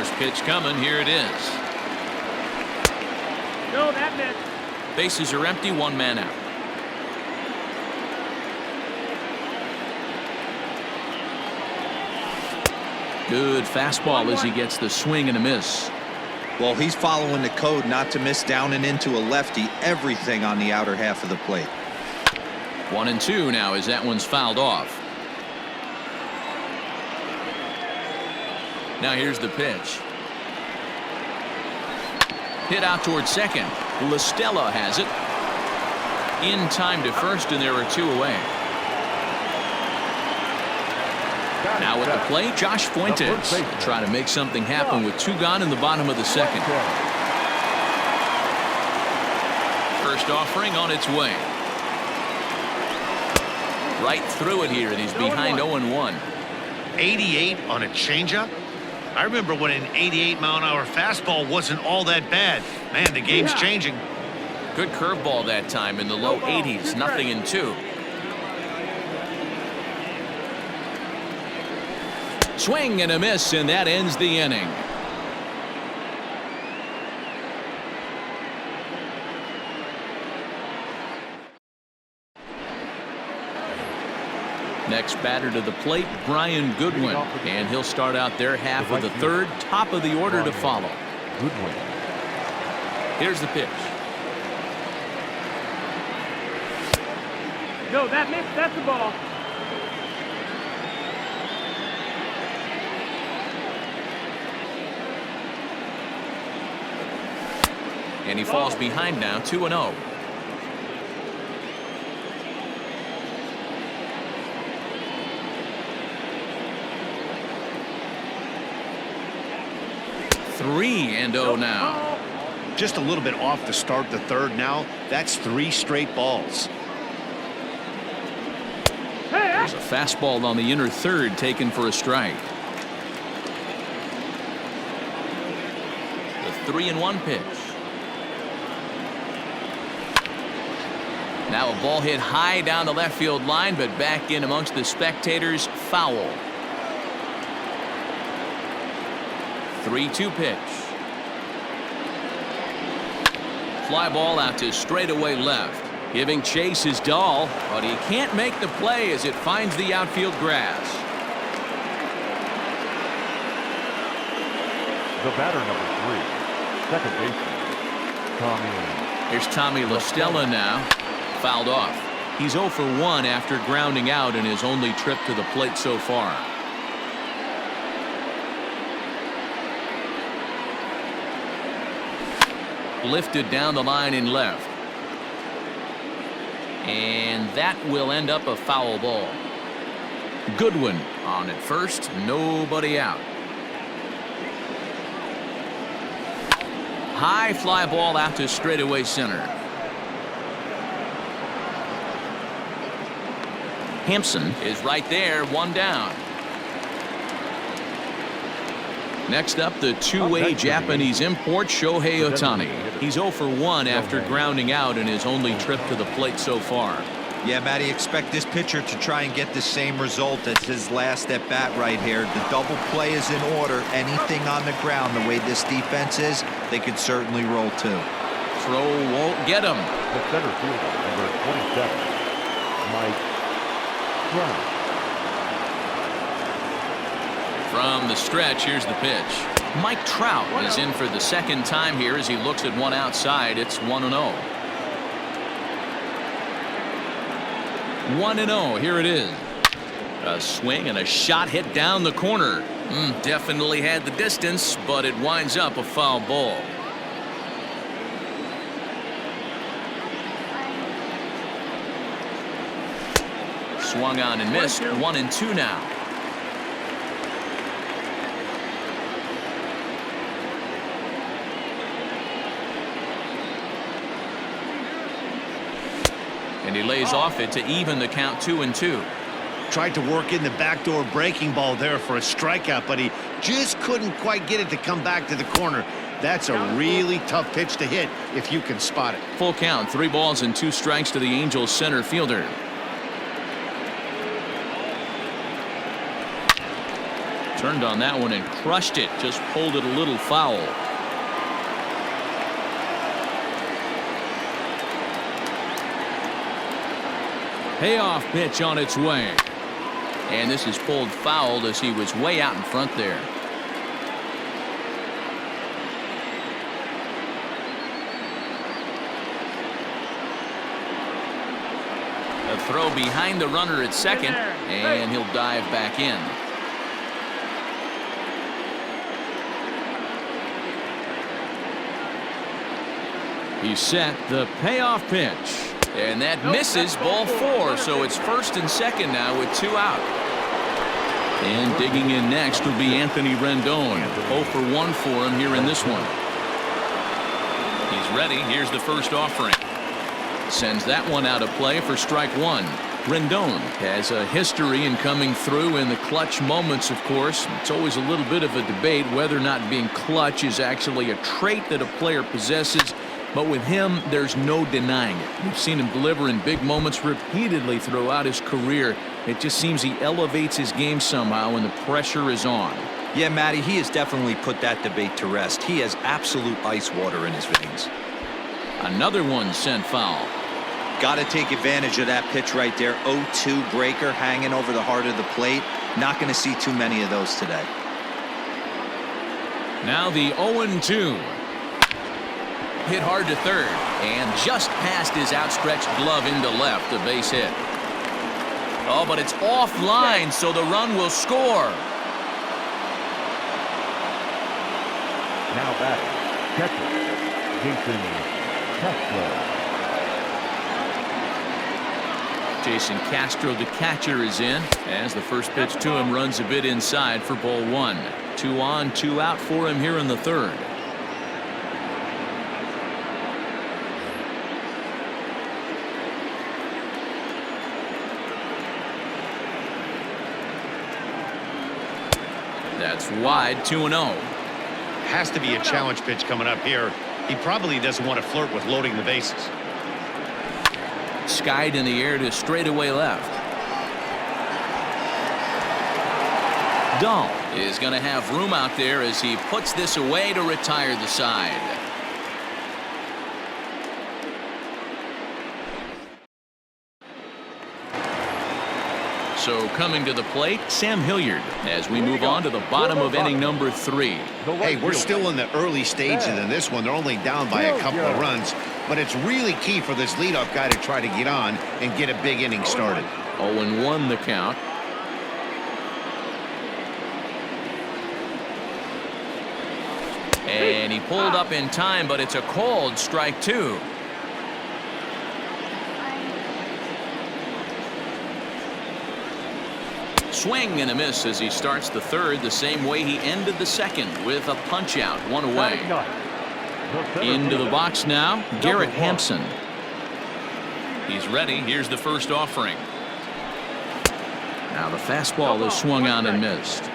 First pitch coming. Here it is. No, that missed. Bases are empty. One man out. Good fastball as he gets the swing and a miss. Well, he's following the code not to miss down and into a lefty. Everything on the outer half of the plate. 1-2 now as that one's fouled off. Now here's the pitch. Hit out towards second. LaStella has it. In time to first, and there are two away. Now at the plate, Josh Fuentes trying to make something happen with two gone in the bottom of the second. First offering on its way. Right through it here, and he's behind 0-1. 88 on a changeup? I remember when an 88-mile-an-hour fastball wasn't all that bad. Man, the game's changing. Good curveball that time in the low 80s. 0-2. Swing and a miss, and that ends the inning. Next batter to the plate, Brian Goodwin, and he'll start out their half of the third. Top of the order to follow. Goodwin. Here's the pitch. No, that missed. That's the ball. And he falls behind now, 2-0. Three and 0 now. Just a little bit off to start the third now. That's 3 straight balls. There's a fastball on the inner third taken for a strike. The 3-1 pitch. Now a ball hit high down the left field line, but back in amongst the spectators. Foul. 3-2 pitch. Fly ball out to straightaway left. Giving chase is Dahl, but he can't make the play as it finds the outfield grass. The batter, number 3, second baseman, Tommy. Here's Tommy LaStella now. Fouled off. He's 0 for 1 after grounding out in his only trip to the plate so far. Lifted down the line in left. And that will end up a foul ball. Goodwin on at first. Nobody out. High fly ball out to straightaway center. Hampson is right there, one down. Next up, the two-way Japanese import, Shohei Ohtani. He's 0 for 1 after grounding out in his only trip to the plate so far. Yeah, Matty, expect this pitcher to try and get the same result as his last at bat right here. The double play is in order. Anything on the ground, the way this defense is, they could certainly roll too. Throw won't get him. The center fielder, number 27, Mike Trout. From the stretch, here's the pitch. Mike Trout is in for the second time here as he looks at one outside. It's 1-0. 1-0. Here it is. A swing and a shot hit down the corner. Definitely had the distance, but it winds up a foul ball. Swung on and missed. 1-2 now. And he lays off it to even the count 2-2. Tried to work in the backdoor breaking ball there for a strikeout, but he just couldn't quite get it to come back to the corner. That's a really tough pitch to hit if you can spot it. Full count, 3 balls and 2 strikes to the Angels center fielder. Turned on that one and crushed it. Just pulled it a little foul. Payoff pitch on its way. And this is pulled foul as he was way out in front there. A throw behind the runner at second, and he'll dive back in. He set the payoff pitch, and that misses ball 4, so it's first and second now with 2 out. And digging in next will be Anthony Rendon. 0 for 1 for him here in this one. He's ready. Here's the first offering. Sends that one out of play for strike 1. Rendon has a history in coming through in the clutch moments, of course. It's always a little bit of a debate whether or not being clutch is actually a trait that a player possesses. But with him, there's no denying it. We've seen him deliver in big moments repeatedly throughout his career. It just seems he elevates his game somehow when the pressure is on. Yeah, Matty, he has definitely put that debate to rest. He has absolute ice water in his veins. Another one sent foul. Got to take advantage of that pitch right there. 0-2 breaker hanging over the heart of the plate. Not going to see too many of those today. Now the 0-2. Hit hard to third and just past his outstretched glove into left. A base hit. Oh, but it's offline, so the run will score. Now batting, catcher, Jason Castro. Jason Castro, the catcher, is in as the first pitch to him runs a bit inside for ball 1. 2 on, 2 out for him here in the third. That's wide. 2-0. Has to be a challenge pitch coming up here. He probably doesn't want to flirt with loading the bases. Skied in the air to straightaway left. Dahl is going to have room out there as he puts this away to retire the side. So coming to the plate, Sam Hilliard, as we move on to the bottom of inning number 3. Hey, we're still in the early stages in this one. They're only down by a couple of runs, but it's really key for this leadoff guy to try to get on and get a big inning started. 0-1 the count. And he pulled up in time, but it's a called strike 2. Swing and a miss as he starts the third the same way he ended the second with a punch out, 1 away. Into the box now, Garrett Hampson. He's ready. Here's the first offering. Now the fastball is swung on and missed.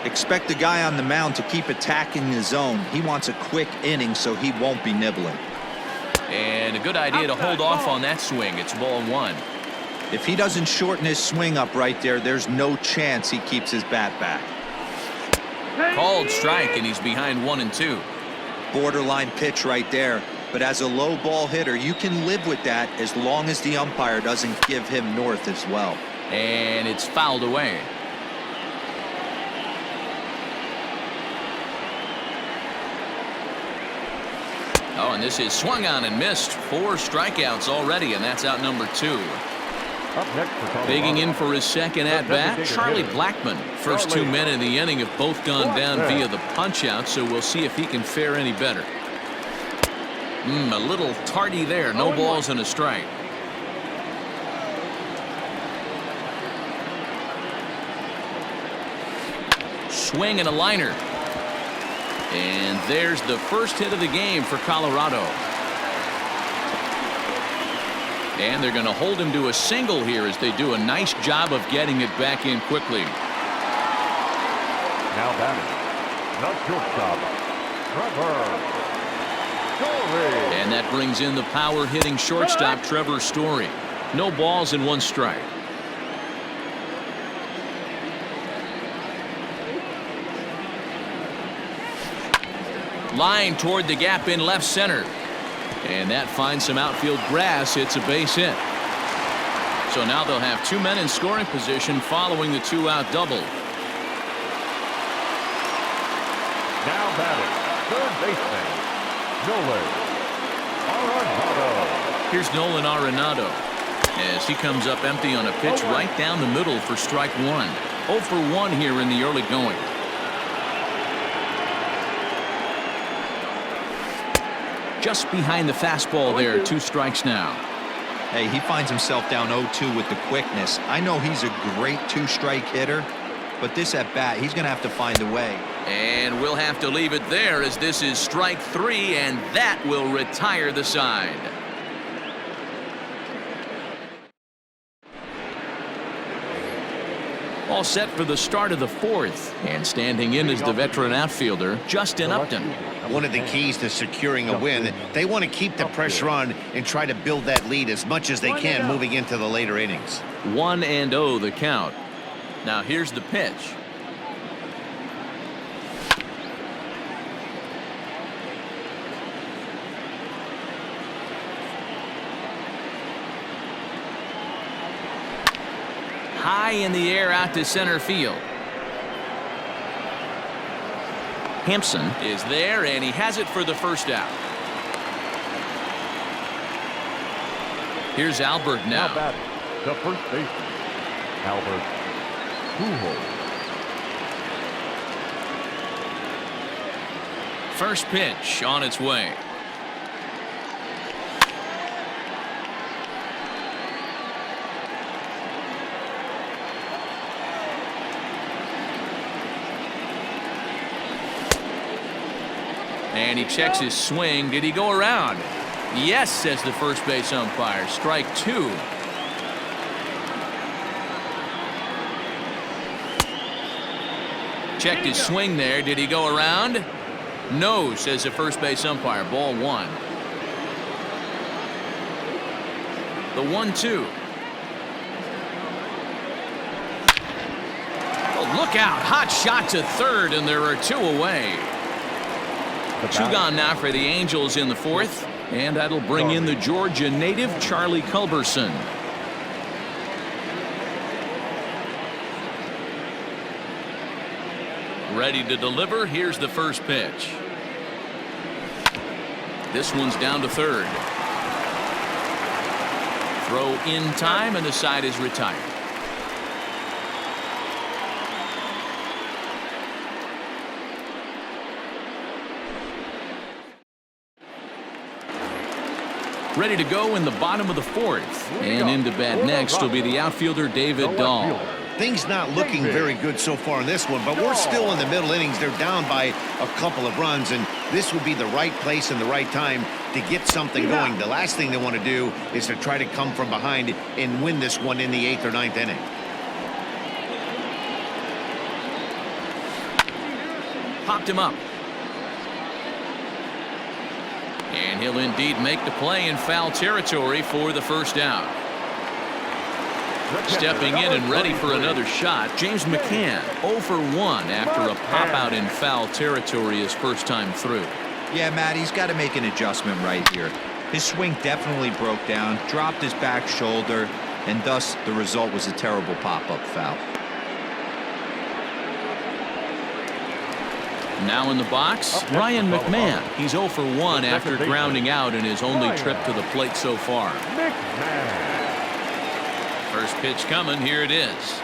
Expect the guy on the mound to keep attacking the zone. He wants a quick inning so he won't be nibbling. And a good idea to hold off on that swing. It's ball 1. If he doesn't shorten his swing up right there, there's no chance he keeps his bat back. Called strike, and he's behind 1-2. Borderline pitch right there. But as a low ball hitter, you can live with that as long as the umpire doesn't give him north as well. And it's fouled away. Oh, and this is swung on and missed. 4 strikeouts already, and that's out number 2. Up next for Colorado. Digging in for his second at-bat, Charlie Blackmon. First 2 men in the inning have both gone down via the punch-out, so we'll see if he can fare any better. A little tardy there. No balls and a strike. Swing and a liner. And there's the first hit of the game for Colorado. And they're going to hold him to a single here as they do a nice job of getting it back in quickly. Now batting, the shortstop, Trevor Story. And that brings in the power hitting shortstop Trevor Story. No balls and 1 strike. Line toward the gap in left center. And that finds some outfield grass. It's a base hit. So now they'll have 2 men in scoring position following the 2-out double. Now batting, third baseman, Nolan Arenado. Here's Nolan Arenado as he comes up empty on a pitch right down the middle for strike one. 0 for 1 here in the early going. Just behind the fastball there. 2 strikes now. Hey, he finds himself down 0-2 with the quickness. I know he's a great 2-strike hitter, but this at bat, he's going to have to find a way. And we'll have to leave it there as this is strike 3, and that will retire the side. All set for the start of the 4th, and standing in is the veteran outfielder, Justin Upton. One of the keys to securing a win, they want to keep the pressure on and try to build that lead as much as they can moving into the later innings. 1-0 the count. Now here's the pitch. High in the air out to center field. Hampson is there, and he has it for the first out. Here's Albert now. Now batting, the first baseman, Albert Pujols. First pitch on its way. And he checks his swing. Did he go around? Yes, says the first base umpire. Strike 2. Checked his swing there. Did he go around? No, says the first base umpire. Ball 1. The 1-2. Oh, look out. Hot shot to third, and there are 2 away. 2 gone now for the Angels in the 4th, and that'll bring in the Georgia native Charlie Culberson. Ready to deliver. Here's the first pitch. This one's down to third. Throw in time, and the side is retired. Ready to go in the bottom of the 4th. And into bat next will be the outfielder David Dahl. Things not looking very good so far in this one, but we're still in the middle innings. They're down by a couple of runs, and this would be the right place and the right time to get something going. The last thing they want to do is to try to come from behind and win this one in the 8th or 9th inning. Popped him up. And he'll indeed make the play in foul territory for the first out. Stepping in and ready for another shot, James McCann 0 for 1 after a pop out in foul territory his first time through. Yeah, Matt, he's got to make an adjustment right here. His swing definitely broke down, dropped his back shoulder, and thus the result was a terrible pop-up foul. Now in the box, Ryan McMahon. He's 0 for 1 after grounding out in his only trip to the plate so far. First pitch coming. Here it is.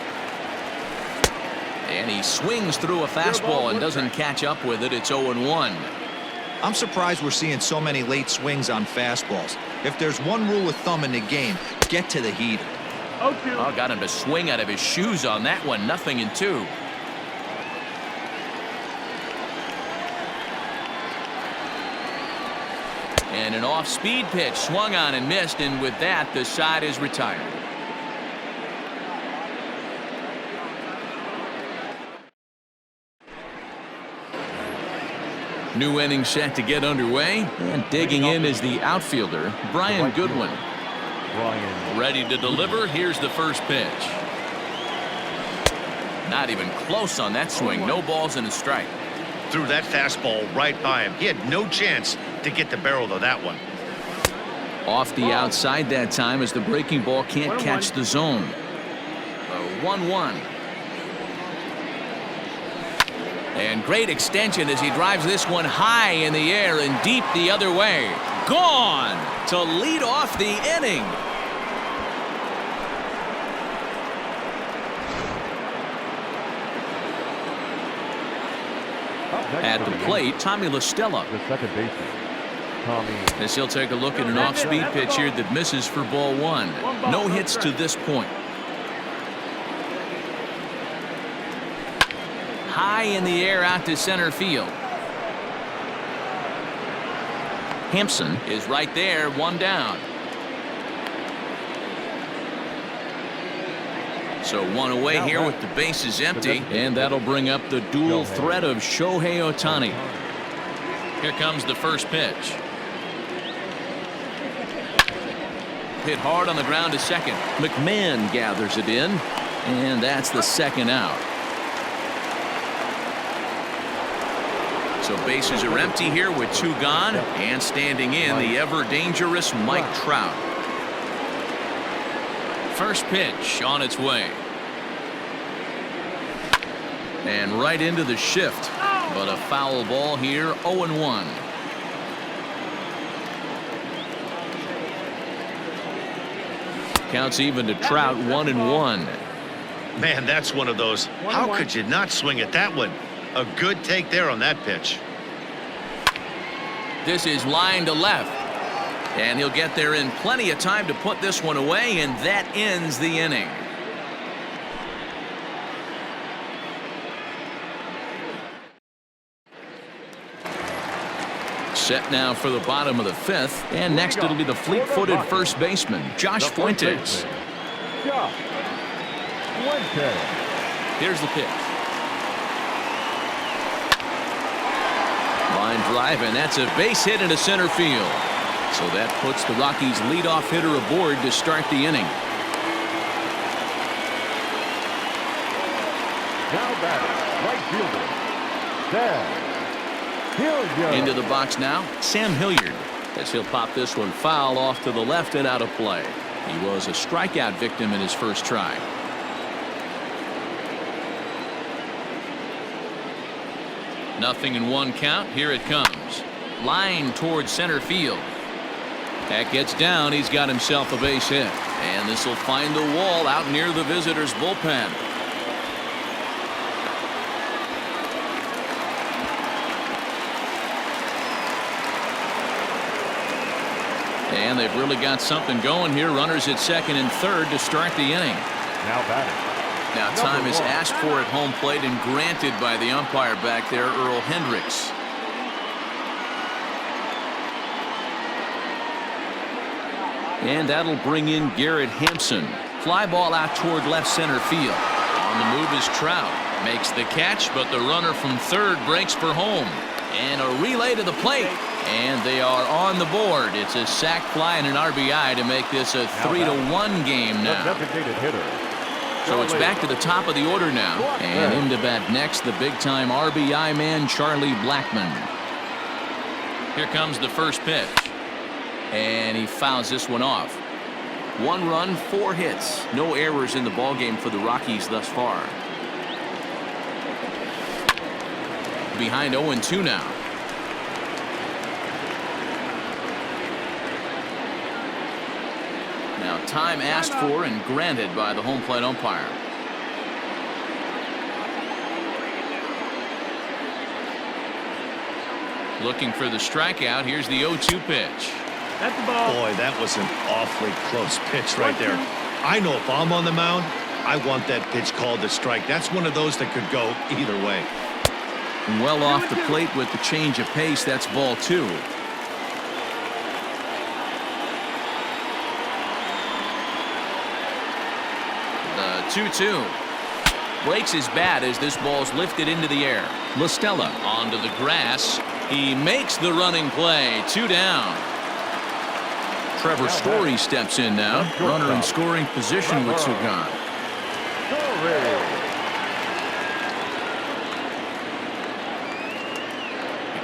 And he swings through a fastball and doesn't catch up with it. It's 0-1. I'm surprised we're seeing so many late swings on fastballs. If there's one rule of thumb in the game, get to the heater. Oh, got him to swing out of his shoes on that one. 0-2. And an off-speed pitch swung on and missed, and with that, the side is retired. New inning set to get underway, and digging in is the outfielder, Brian Goodwin. Ready to deliver. Here's the first pitch. Not even close on that swing. No balls and a strike. threw that fastball right by him. He had no chance to get the barrel of that one. Off the outside that time as the breaking ball can't catch the zone. 1-1. And great extension as he drives this one high in the air and deep the other way. Gone to lead off the inning. At the plate, Tommy LaStella. The second baseman, Tommy. As he'll take a look at an off-speed pitch here that misses for ball one. No hits to this point. High in the air out to center field. Hampson is right there, one down. So one away here with the bases empty, and that'll bring up the dual threat of Shohei Ohtani. Here comes the first pitch. Hit hard on the ground to second. McMahon gathers it in, and that's the second out. So bases are empty here with two gone, and standing in the ever dangerous Mike Trout. First pitch on its way. And right into the shift, but a foul ball here. 0-1. Counts even to Trout. 1-1. Man, that's one of those. How could you not swing at that one? A good take there on that pitch. This is line to left, and he'll get there in plenty of time to put this one away, and that ends the inning. Set now for the bottom of the fifth, and next it'll be the fleet-footed first baseman, Josh Fuentes. Josh Fuentes. Here's the pitch. Line drive, and that's a base hit into center field. So that puts the Rockies leadoff hitter aboard to start the inning. Now batting, right fielder, Sam Hilliard. Into the box now, Sam Hilliard, as he'll pop this one foul off to the left and out of play. He was a strikeout victim in his first try. Nothing in one count. Here it comes. Line towards center field. That gets down. He's got himself a base hit. And this will find the wall out near the visitors' bullpen. And they've really got something going here. Runners at second and third to start the inning. Now batting. Now time is asked for at home plate and granted by the umpire back there, Earl Hendricks. And that'll bring in Garrett Hampson. Fly ball out toward left center field. On the move is Trout. Makes the catch, but the runner from third breaks for home. And a relay to the plate. And they are on the board. It's a sac fly and an RBI to make this a 3-1 game now. Designated hitter. So it's back to the top of the order now. And in to bat next, the big-time RBI man, Charlie Blackmon. Here comes the first pitch. And he fouls this one off. 1 run, 4 hits. No errors in the ballgame for the Rockies thus far. Behind 0-2 now. Now time asked for and granted by the home plate umpire. Looking for the strikeout. Here's the 0-2 pitch. That's the ball. Boy, that was an awfully close pitch right there. I know if I'm on the mound, I want that pitch called a strike. That's one of those that could go either way. Well off the plate with the change of pace. That's ball 2. The 2-2. Breaks his bat as this ball's lifted into the air. LaStella onto the grass. He makes the running play. 2 down. Trevor Story steps in now. Runner in scoring position with 2 gone.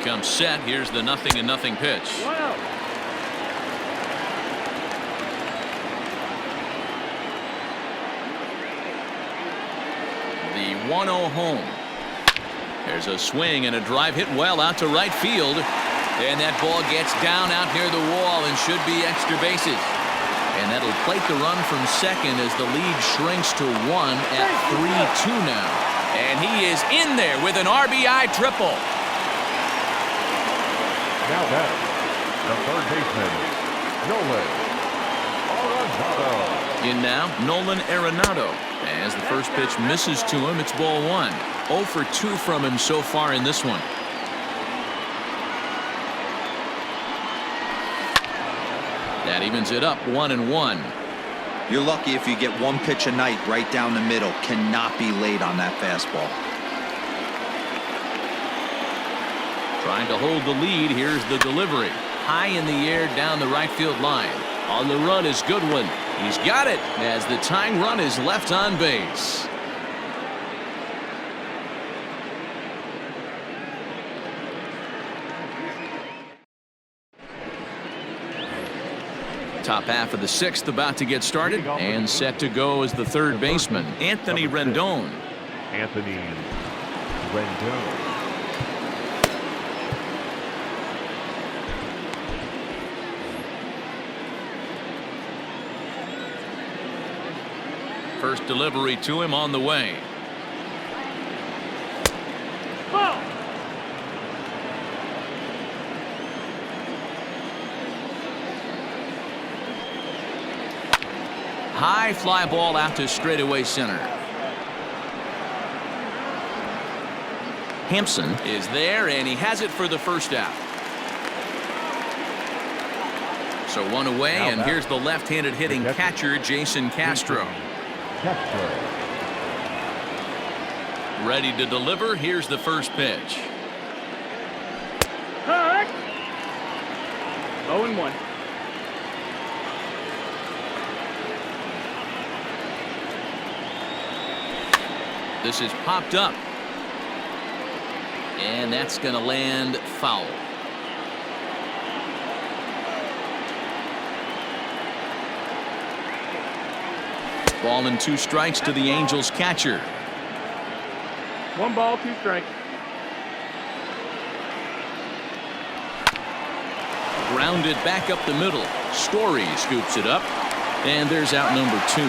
comes set. Here's the 0-0 pitch. Wow. The 1-0 home. There's a swing and a drive hit well out to right field. And that ball gets down out near the wall and should be extra bases. And that'll plate the run from second as the lead shrinks to 1 at 3-2 now. And he is in there with an RBI triple. Now back, the third baseman, Nolan Arenado. In now, Nolan Arenado. As the first pitch misses to him, it's ball 1. 0 for 2 from him so far in this one. That evens it up 1-1. You're lucky if you get one pitch a night right down the middle. Cannot be late on that fastball. Trying to hold the lead. Here's the delivery. High in the air down the right field line. On the run is Goodwin. He's got it as the tying run is left on base. Top half of the 6th about to get started, and set to go as the third baseman, Anthony Rendon. Anthony Rendon. First delivery to him on the way. Ball. High fly ball out to straightaway center. Hampson is there, and he has it for the first out. So 1 away, and here's the left-handed hitting catcher, Jason Castro. Ready to deliver. Here's the first pitch. Correct. 0-1. This is popped up. And that's going to land foul. Ball and 2 strikes to the Angels catcher. 1 ball, 2 strikes. Grounded back up the middle. Story scoops it up. And there's out number 2.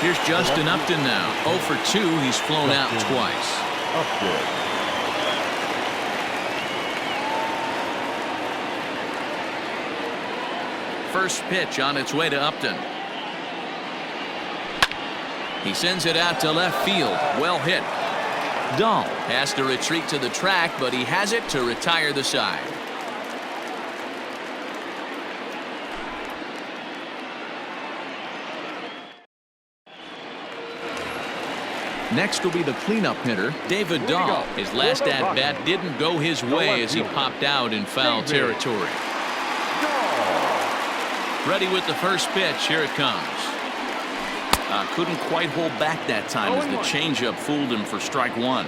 Here's Justin Upton now. 0 for 2. He's flown out twice. First pitch on its way to Upton. He sends it out to left field. Well hit. Dahl has to retreat to the track, but he has it to retire the side. Next will be the cleanup hitter, David Dahl. His last at-bat didn't go his way as he popped out in foul territory. Ready with the first pitch. Here it comes. Couldn't quite hold back that time as the changeup fooled him for strike 1.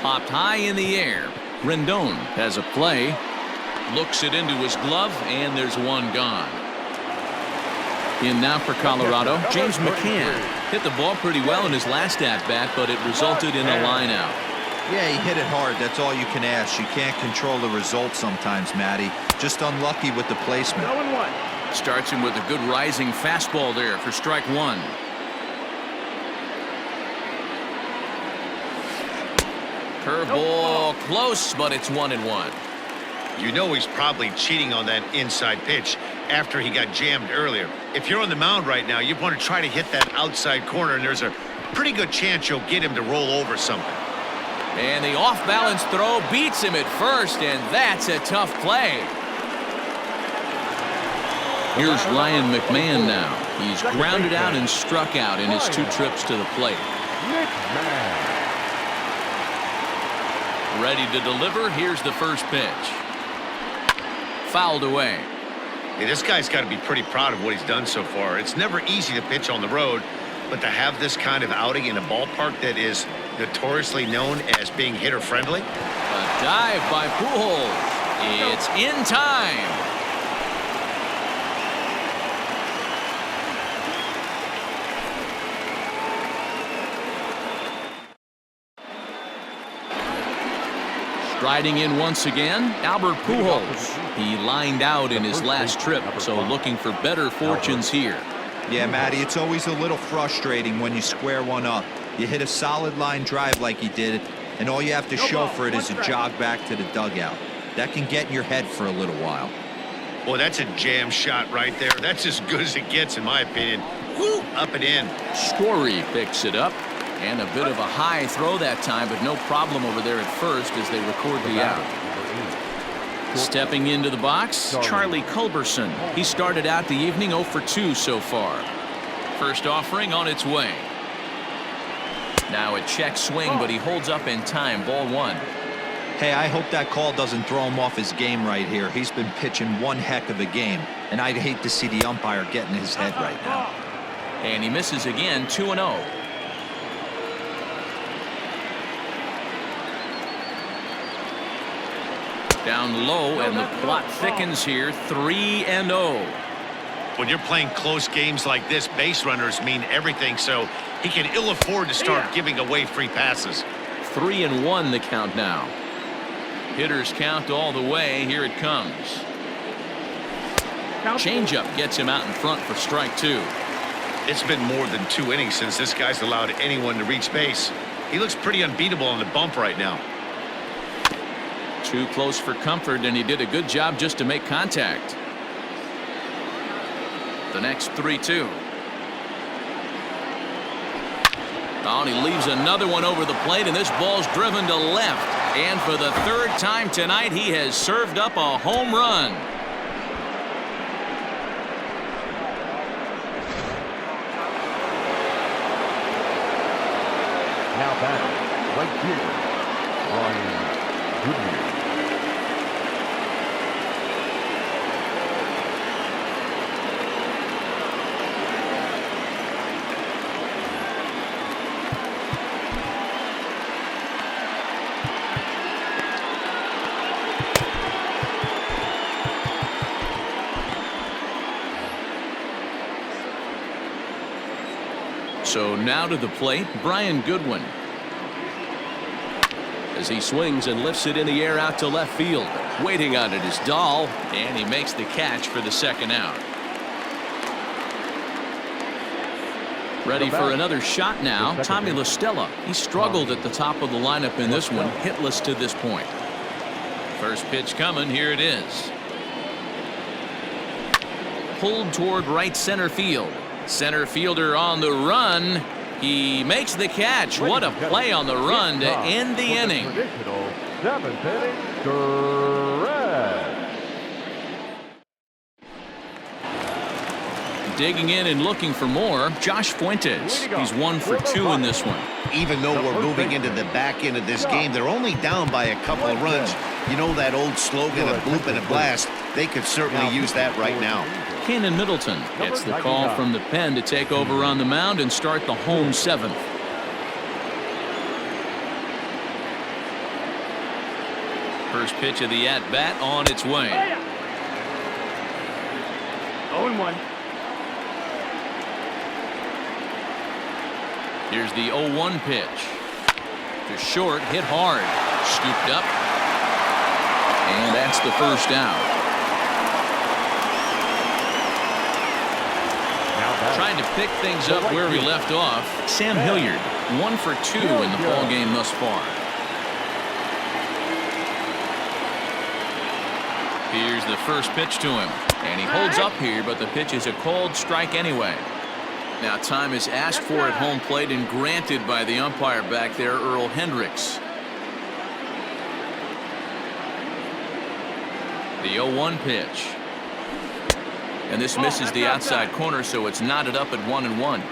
Popped high in the air. Rendon has a play. Looks it into his glove, and there's 1 gone. In now for Colorado, James McCann hit the ball pretty well in his last at-bat, but it resulted in a line out. Yeah, he hit it hard. That's all you can ask. You can't control the result sometimes, Matty. Just unlucky with the placement. 0-1. Starts him with a good rising fastball there for strike 1. Curveball close, but it's 1-1. You know he's probably cheating on that inside pitch after he got jammed earlier. If you're on the mound right now, you want to try to hit that outside corner, and there's a pretty good chance you'll get him to roll over something. And the off-balance throw beats him at first, and that's a tough play. Here's Ryan McMahon now. He's grounded out and struck out in his 2 trips to the plate. Ready to deliver. Here's the first pitch. Fouled away. Hey, this guy's got to be pretty proud of what he's done so far. It's never easy to pitch on the road, but to have this kind of outing in a ballpark that is notoriously known as being hitter-friendly. A dive by Pujols. It's in time. Striding in once again, Albert Pujols. He lined out in his last trip, so looking for better fortunes here. Yeah, Matty, it's always a little frustrating when you square one up. You hit a solid line drive like he did, and all you have to show for it is a jog back to the dugout. That can get in your head for a little while. Boy, that's a jam shot right there. That's as good as it gets, in my opinion. Woo, up and in. Story picks it up. And a bit of a high throw that time, but no problem over there at first as they record the out. Stepping into the box, Charlie Culberson. He started out the evening 0 for 2 so far. First offering on its way. Now a check swing, but he holds up in time. Ball 1. Hey, I hope that call doesn't throw him off his game right here. He's been pitching one heck of a game, and I'd hate to see the umpire get in his head right now. And he misses again, 2-0. Down low, and the plot thickens here, 3-0. When you're playing close games like this, base runners mean everything, so he can ill afford to start giving away free passes. 3-1 the count now. Hitters count all the way. Here it comes. Changeup gets him out in front for strike 2. It's been more than 2 innings since this guy's allowed anyone to reach base. He looks pretty unbeatable on the bump right now. Too close for comfort, and he did a good job just to make contact. The next 3-2. Oh, and he leaves another one over the plate, and this ball's driven to left. And for the 3rd time tonight, he has served up a home run. Now back, right fielder, Ryan Goodman. So now to the plate, Brian Goodwin. As he swings and lifts it in the air out to left field. Waiting on it is Dahl, and he makes the catch for the 2nd out. Ready for another shot now, Tommy La Stella. He struggled at the top of the lineup in this one, hitless to this point. First pitch coming, here it is. Pulled toward right center field. Center fielder on the run. He makes the catch. What a play on the run to end the inning. Traditional 7th inning stretch. Digging in and looking for more, Josh Fuentes. He's 1 for 2 in this one. Even though we're moving into the back end of this game, they're only down by a couple of runs. You know that old slogan, a bloop and a blast? They could certainly use that right now. Cannon Middleton gets the call from the pen to take over on the mound and start the home 7th. First pitch of the at-bat on its way. 0-1. Here's the 0-1 pitch. To short, hit hard. Scooped up. And that's the 1st out. Trying to pick things up where we left off. Sam Hilliard, 1 for 2 in the ball game thus far. Here's the first pitch to him, and he holds up here, but the pitch is a called strike anyway. Now time is asked for at home plate and granted by the umpire back there, Earl Hendricks. The 0-1 pitch. And this misses the outside corner, so it's knotted up at 1-1.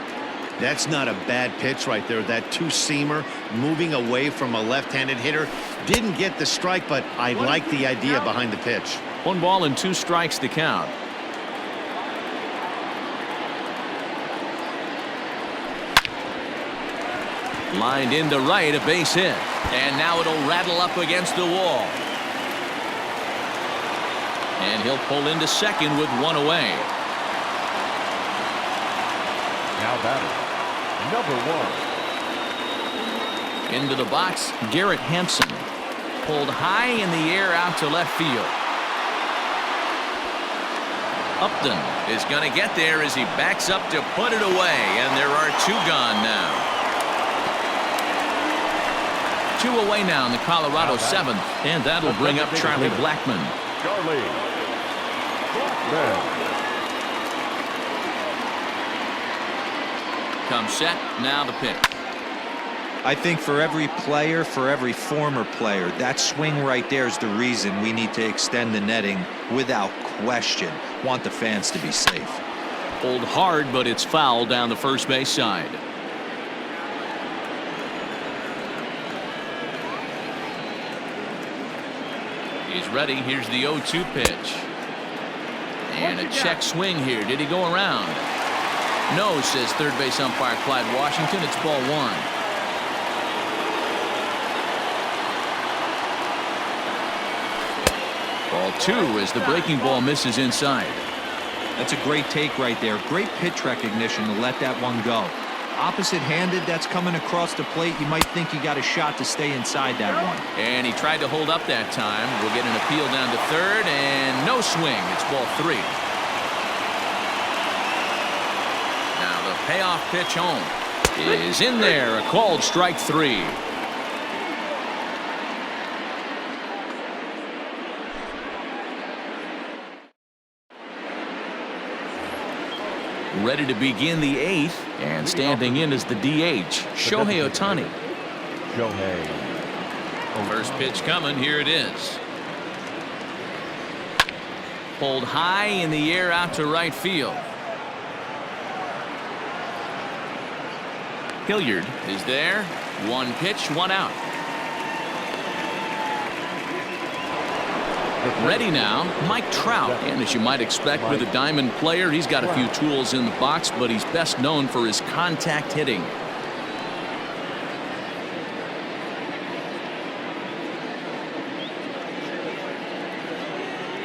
That's not a bad pitch right there. That two-seamer moving away from a left-handed hitter. Didn't get the strike, but I like the idea behind the pitch. 1 ball and 2 strikes to count. Lined into right, a base hit. And now it'll rattle up against the wall. And he'll pull into second with one away. Now batter, number 1. Into the box, Garrett Hampson. Pulled high in the air out to left field. Upton is going to get there as he backs up to put it away, and there are 2 gone now. 2 away now in the Colorado 7th, and that'll bring up Charlie Blackmon. Charlie Blackmon. Comes set, now the pitch. I think for every player, for every former player, that swing right there is the reason we need to extend the netting without question. Want the fans to be safe. Pulled hard, but it's foul down the first base side. He's ready. Here's the 0-2 pitch. And a check swing here. Did he go around? No, says third base umpire Clyde Washington. It's ball 1. Ball 2 as the breaking ball misses inside. That's a great take right there. Great pitch recognition to let that one go. Opposite-handed, that's coming across the plate. You might think you got a shot to stay inside that one. And he tried to hold up that time. We'll get an appeal down to third, and no swing. It's ball 3. Now the payoff pitch home is in there. A called strike 3. Ready to begin the 8th, and standing in is the DH, Shohei Ohtani. Shohei. First pitch coming. Here it is. Pulled high in the air out to right field. Hilliard is there. 1 pitch, 1 out. Ready now, Mike Trout. And as you might expect with a diamond player, he's got a few tools in the box, but he's best known for his contact hitting.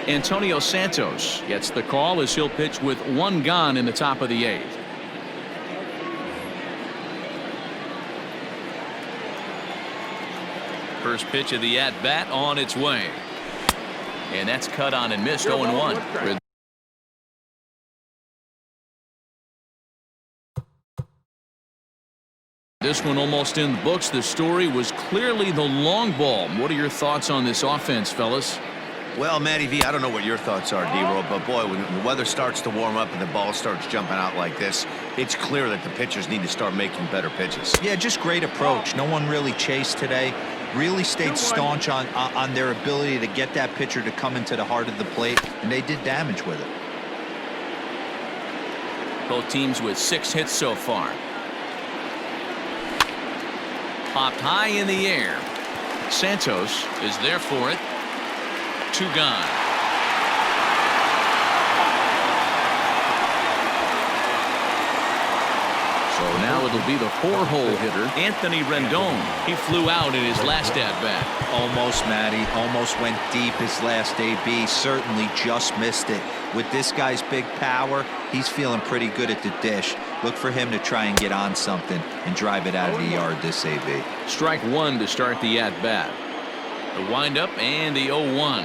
Antonio Santos gets the call as he'll pitch with 1 gone in the top of the 8th. First pitch of the at-bat on its way. And that's cut on and missed. 0-1. This one almost in the books. The story was clearly the long ball. What are your thoughts on this offense, fellas? Well, Matty V, I don't know what your thoughts are, D-Roll, but boy, when the weather starts to warm up and the ball starts jumping out like this, it's clear that the pitchers need to start making better pitches. Yeah, just great approach. No one really chased today. Really stayed staunch on their ability to get that pitcher to come into the heart of the plate, and they did damage with it. Both teams with 6 hits so far. Popped high in the air. Santos is there for it. 2 gone. So now it'll be the 4-hole hitter, Anthony Rendon. He flew out in his last at-bat. Almost, Matty. Almost went deep his last AB. Certainly just missed it. With this guy's big power, he's feeling pretty good at the dish. Look for him to try and get on something and drive it out of the yard this AB. Strike 1 to start the at-bat. The windup and the 0-1.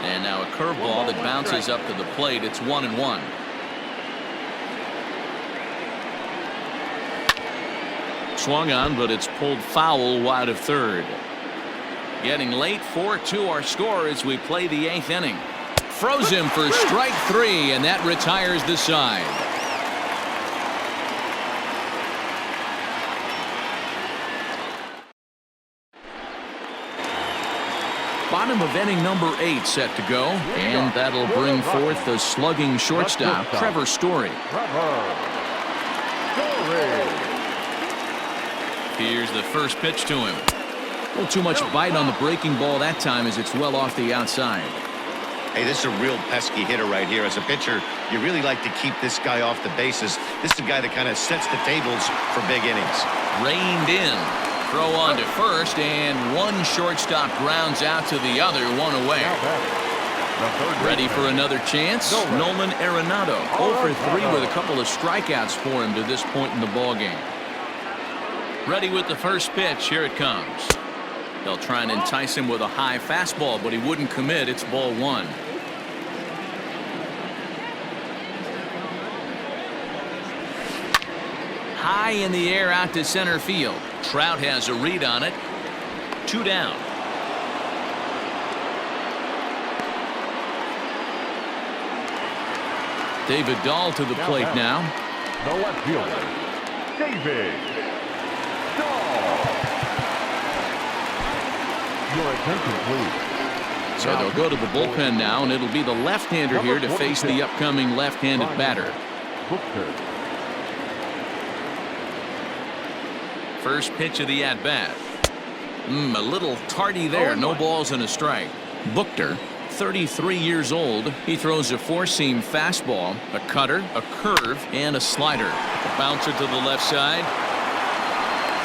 And now a curveball that bounces up to the plate. It's 1-1. Swung on, but it's pulled foul wide of third. Getting late. 4-2 our score as we play the 8th inning. Froze him for strike 3, and that retires the side. Bottom of inning number 8 set to go, and that'll bring forth the slugging shortstop, Trevor Story. Here's the first pitch to him. A little too much bite on the breaking ball that time as it's well off the outside. Hey, this is a real pesky hitter right here. As a pitcher, you really like to keep this guy off the bases. This is a guy that kind of sets the tables for big innings. Reined in. Throw on to first, and one shortstop grounds out to the other, one away. Ready for another chance? Nolan Arenado, 0 for 3 with a couple of strikeouts for him to this point in the ballgame. Ready with the first pitch. Here it comes. They'll try and entice him with a high fastball, but he wouldn't commit. It's ball 1. High in the air out to center field. Trout has a read on it. 2 down. David Dahl to the plate now. The left fielder, David Dahl. Your attention, please. So they'll go to the bullpen now, and it'll be the left-hander here to face the upcoming left-handed batter. Booker. First pitch of the at-bat. A little tardy there. No balls and a strike. Booker, 33 years old. He throws a four-seam fastball, a cutter, a curve, and a slider. A bouncer to the left side.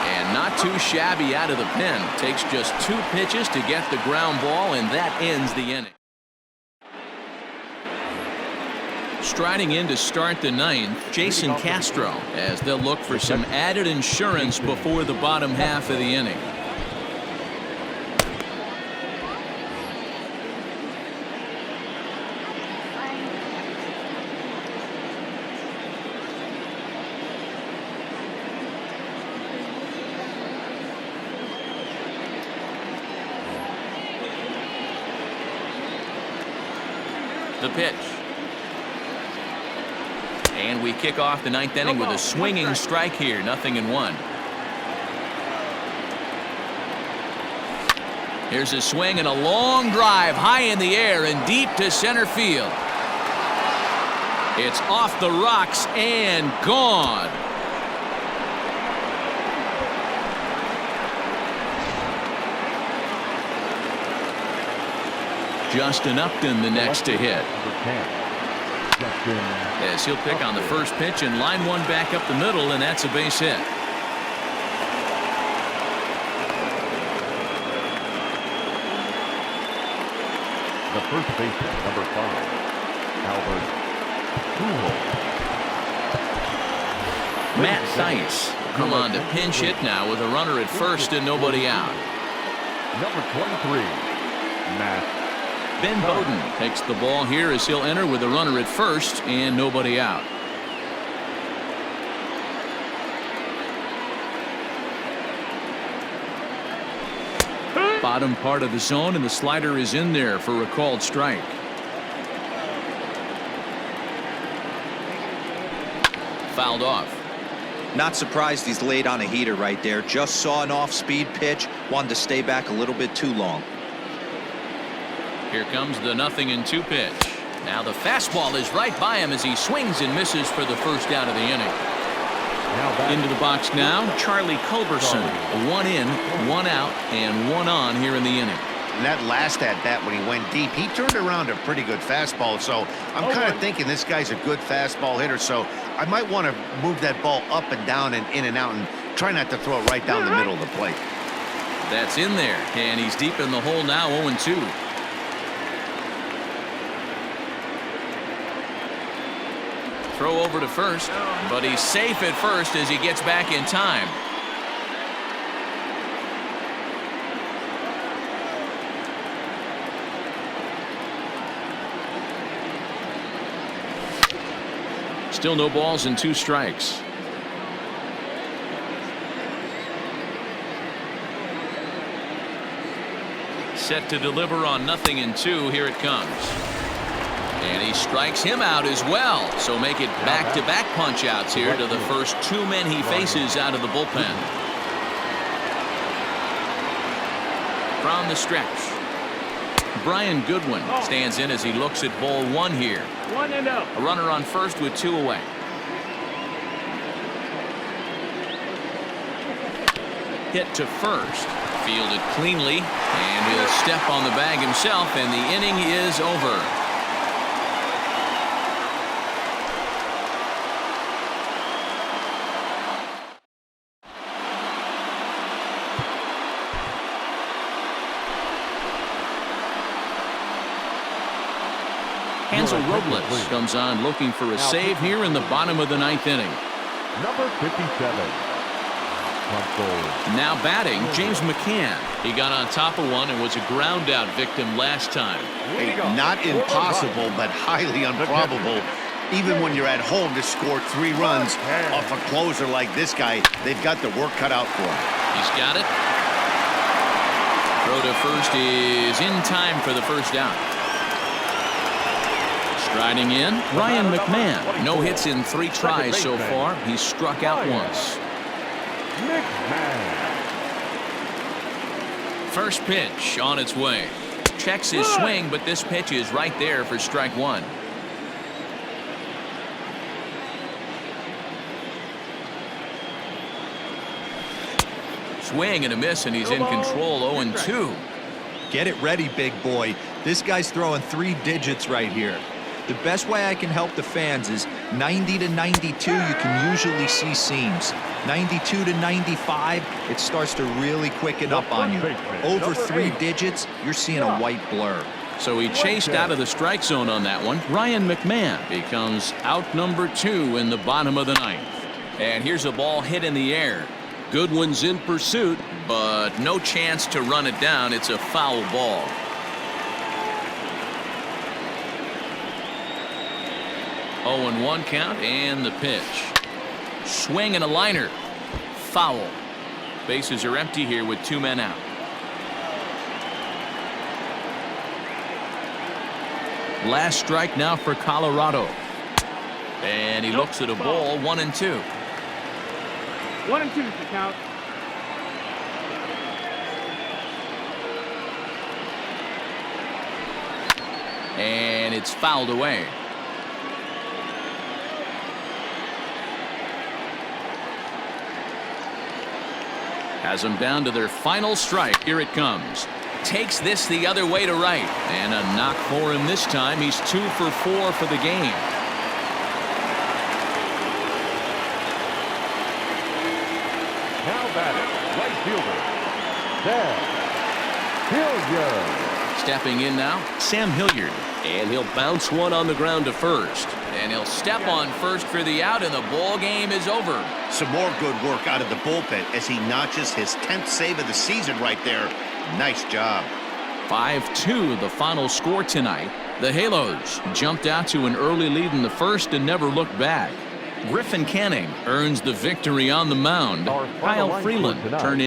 And not too shabby out of the pen. Takes just 2 pitches to get the ground ball, and that ends the inning. Striding in to start the 9th, Jason Castro, as they'll look for some added insurance before the bottom half of the inning. The pitch. And we kick off the 9th inning with a swinging strike here. 0-1. Here's a swing and a long drive high in the air and deep to center field. It's off the rocks and gone. Justin Upton the next to hit. As he'll pick on the first pitch and line one back up the middle, and that's a base hit. The first baseman, number 5, Albert Pujols. Matt Thaiss come on to pinch hit now with a runner at first and nobody out. Number 23, Matt. Ben Bowden takes the ball here as he'll enter with a runner at first and nobody out. Bottom part of the zone, and the slider is in there for a called strike. Fouled off. Not surprised he's laid on a heater right there. Just saw an off-speed pitch. Wanted to stay back a little bit too long. Here comes the 0-2 pitch. Now the fastball is right by him as he swings and misses for the first out of the inning. Into the box now, Charlie Culberson. 1 in, 1 out, and 1 on here in the inning. And that last at-bat when he went deep, he turned around a pretty good fastball. So I'm kind of thinking this guy's a good fastball hitter. So I might want to move that ball up and down and in and out and try not to throw it right down the middle of the plate. That's in there, and he's deep in the hole now, 0-2. Throw over to first, but he's safe at first as he gets back in time. Still no balls and 2 strikes. Set to deliver on 0-2. Here it comes. And he strikes him out as well. So make it back-to-back punch-outs here to the first 2 men he faces out of the bullpen. From the stretch, Brian Goodwin stands in as he looks at ball 1 here. 1-0. A runner on first with 2 away. Hit to first. Fielded cleanly, and he'll step on the bag himself, and the inning is over. Hansel Robles comes on looking for a save here in the bottom of the ninth inning. Number 57. Now batting, James McCann. He got on top of one and was a ground out victim last time. Hey, not impossible, but highly improbable. Even when you're at home to score 3 runs off a closer like this guy, they've got the work cut out for him. He's got it. Throw to first is in time for the first down. Striding in, Ryan McMahon. No hits in 3 tries so far. He's struck out once. First pitch on its way. Checks his swing, but this pitch is right there for strike 1. Swing and a miss, and he's in control. 0-2. Get it ready, big boy. This guy's throwing 3 digits right here. The best way I can help the fans is 90 to 92, you can usually see seams. 92 to 95, it starts to really quicken up on you. Over 3 digits, you're seeing a white blur. So he chased out of the strike zone on that one. Ryan McMahon becomes out number 2 in the bottom of the ninth. And here's a ball hit in the air. Goodwin's in pursuit, but no chance to run it down. It's a foul ball. 0-1 count, and the pitch. Swing and a liner. Foul. Bases are empty here with 2 men out. Last strike now for Colorado. And he looks at a ball. 1-2. 1-2 is the count. And it's fouled away. Has them down to their final strike. Here it comes. Takes this the other way to right. And a knock for him this time. He's 2 for 4 for the game. Now batting, right fielder, Sam Hilliard. Stepping in now, Sam Hilliard. And he'll bounce one on the ground to first. And he'll step on first for the out, and the ball game is over. Some more good work out of the bullpen as he notches his 10th save of the season right there. Nice job. 5-2 the final score tonight. The Halos jumped out to an early lead in the first and never looked back. Griffin Canning earns the victory on the mound. Kyle Freeland turned in